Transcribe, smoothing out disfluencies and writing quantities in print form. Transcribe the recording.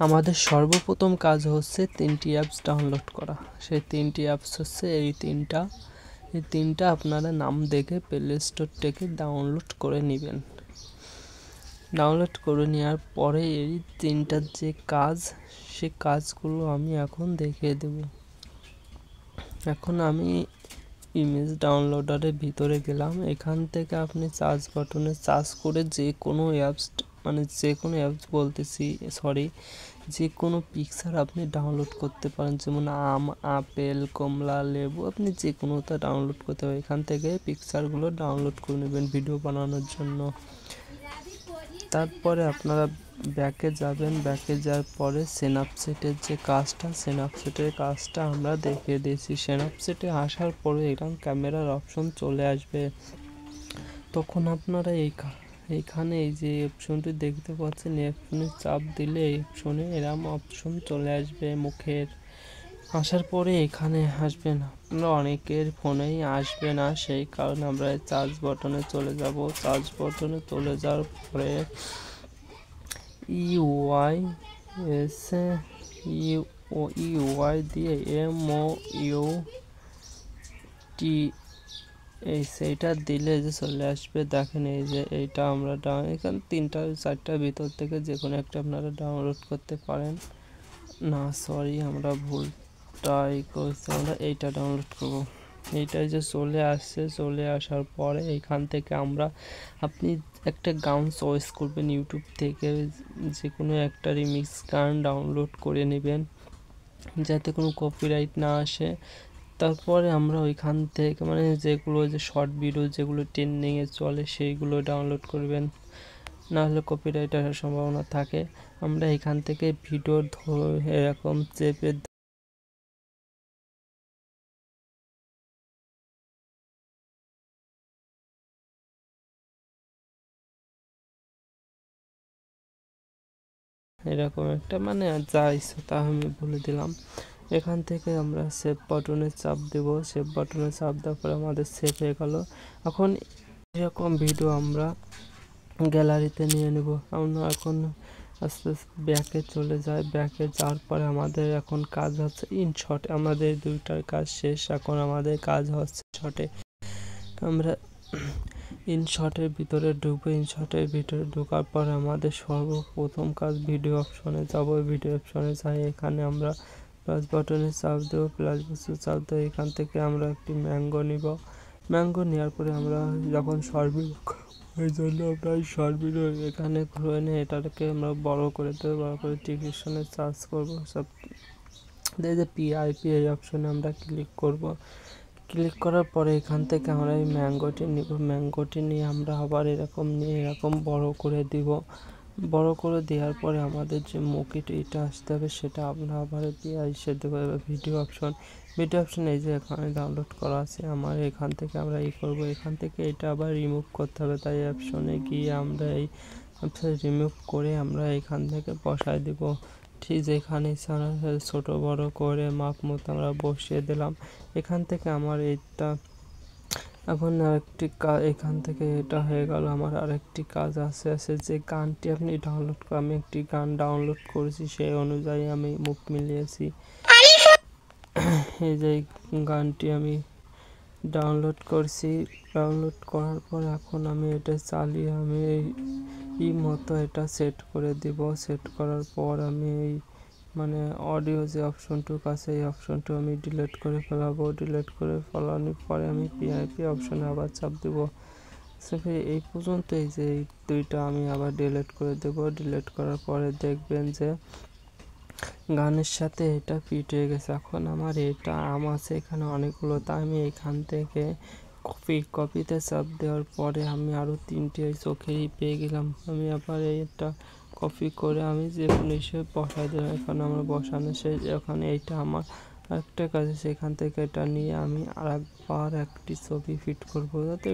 আমাদের সর্বপ্রথম কাজ হচ্ছে 3টি অ্যাপস ডাউনলোড করা। সেই 3টি অ্যাপস হচ্ছে এই তিনটা আপনারা নাম দেখে প্লে স্টোর থেকে ডাউনলোড করে নেবেন। ডাউনলোড করে নেওয়ার পরে এই তিনটার যে কাজ, সে কাজগুলো আমি এখন দেখিয়ে দেব। এখন আমি ইমেজ ডাউনলোডারের ভিতরে গেলাম। এখান থেকে আপনি সার্চ বাটনে সার্চ করে যে কোনো অ্যাপস, যে কোনো পিকচার আপনি ডাউনলোড করতে পারেন। যেমন আম, আপেল, কমলা, লেবু, আপনি যে কোনোটা ডাউনলোড করতে পারেন। এখান থেকে পিকচারগুলো ডাউনলোড করে নেবেন ভিডিও বানানোর জন্য। তারপরে আপনারা ব্যাকে যাবেন। ব্যাকে যাওয়ার পরে স্ন্যাপচ্যাটের যে কাজটা আমরা দেখিয়ে দিয়েছি। স্ন্যাপচ্যাটে আসার পরে এরকম ক্যামেরার অপশন চলে আসবে। তখন আপনারা এইখানে এই যে অপশনটি দেখতে পাচ্ছেন, এই অপশনে চাপ দিলে এই অপশনে এরকম অপশন চলে আসবে মুখের। আসার পরে এখানে আসবেন। আপনারা অনেকের ফোনেই আসবে না, সেই কারণে আমরা চার্জ বাটনে চলে যাব। চার্জ বাটনে চলে যাওয়ার পরে ইউআই দিয়ে MOUT সেইটা দিলে যে চলে আসবে। দেখেন এই যে এইটা আমরা এখানে 3-4টার ভিতর থেকে যে কোনো একটা আপনারা ডাউনলোড করতে পারেন। আমরা ভুলটাই করছি, আমরা এইটা ডাউনলোড করব। এইটাই যে চলে আসছে। চলে আসার পরে এইখান থেকে আপনি একটা গান চয়েস করবেন ইউটিউব থেকে, যে কোনো একটা রিমিক্স গান ডাউনলোড করে নেবেন যাতে কোনো কপিরাইট না আসে। তারপরে আমরা ওইখান থেকে যেগুলো যে শর্ট ভিডিও যেগুলো ট্রেন্ডিংয়ে চলে সেইগুলো ডাউনলোড করবেন, নাহলে কপিরাইট আসার সম্ভাবনা থাকে। আমরা এখান থেকে ভিডিও এরকম চেপে এরকম একটা যা ইচ্ছা তা আমি বলে দিলাম। এখান থেকে আমরা সেভ বাটনে চাপ দেব। সেভ বাটনে চাপ দেওয়ার পরে আমাদের সেভ হয়ে গেল। এখন এরকম ভিডিও আমরা গ্যালারিতে নিয়ে নেব। আমরা এখন আস্তে আস্তে ব্যাকে চলে যাই। ব্যাকে যাওয়ার পরে আমাদের এখন কাজ হচ্ছে ইনশট। আমাদের দুইটার কাজ শেষ। এখন আমাদের কাজ হচ্ছে শটে। আমরা ইনশটের ভিতরে ঢুকবো। ইনশটের ভিতরে ঢোকার পর আমাদের সর্বপ্রথম কাজ ভিডিও অপশনে যাব। ভিডিও অপশনে যাই, এখানে আমরা প্লাস বাটনে চাপ দেবো। প্লাস বাটনে চাপ দেবো, এখান থেকে আমরা একটি ম্যাঙ্গো নিব। ম্যাঙ্গো নেওয়ার পরে আমরা যখন এই জন্য আমরা শর্ট ভিডিও এখানে ঘুরে নিয়ে এটাকে আমরা বড় করে দেবো। বড় করে ডিসক্রিপশনে সার্চ করবো। সব যে PIP এই অপশনে আমরা ক্লিক করব। ক্লিক করার পরে এখান থেকে আমরা এই ম্যাঙ্গোটি নিব। ম্যাঙ্গোটি নিয়ে আমরা আবার এরকম বড় করে দিব। বড় করে দেওয়ার পরে আমাদের যে মুখিটা আসতে হবে সেটা আমরা আবার দেবো। ভিডিও অপশন এই যে এখানে ডাউনলোড করা আছে আমার, এখান থেকে আমরা করব। এখান থেকে এটা আবার রিমুভ করতে হবে। তাই অপশনে গিয়ে আমরা এই রিমুভ করে আমরা এখান থেকে বসায় দিব। ঠিক যেখানে ছোট বড় করে মাপ মতো আমরা বসিয়ে দিলাম। এখান থেকে আমার এটা এখন আরেকটি কাজ, এখান থেকে এটা হয়ে গেল। আমার আরেকটি কাজ আছে যে গানটি আপনি ডাউনলোড করে, আমি একটি গান ডাউনলোড করেছি, সেই অনুযায়ী আমি মুখ মিলিয়েছি। এই যে গানটি আমি ডাউনলোড করছি। ডাউনলোড করার পর এখন আমি এটা চালিয়ে আমি এই মতো এটা সেট করে দিব। সেট করার পর আমি এই অডিও যে অপশনটুক আছে এই অপশনটু আমি ডিলিট করে ফেলাবো। ডিলিট করে ফেলানোর পরে আমি PIP অপশনে আবার চাপ দেব। এই পর্যন্ত এই যে এই দুইটা আমি আবার ডিলিট করে দেব। ডিলিট করার পরে দেখবেন যে গানের সাথে এটা ফিট হয়ে গেছে। এখন আমার এটা আম আছে এখানে অনেকগুলো, তাই আমি এখান থেকে কপিতে চাপ দেওয়ার পরে আমি আরও 3টে চোখেরই পেয়ে গেলাম। আমি আবার এটা কপি করে আমি যে কোনো হিসেবে বসাই দিলাম। এখন আমরা বসানো শেষ। ওখানে এইটা আমার একটা কাজ, সেখান থেকে এটা নিয়ে আমি আরেকবার একটি ছবি ফিট করবো যাতে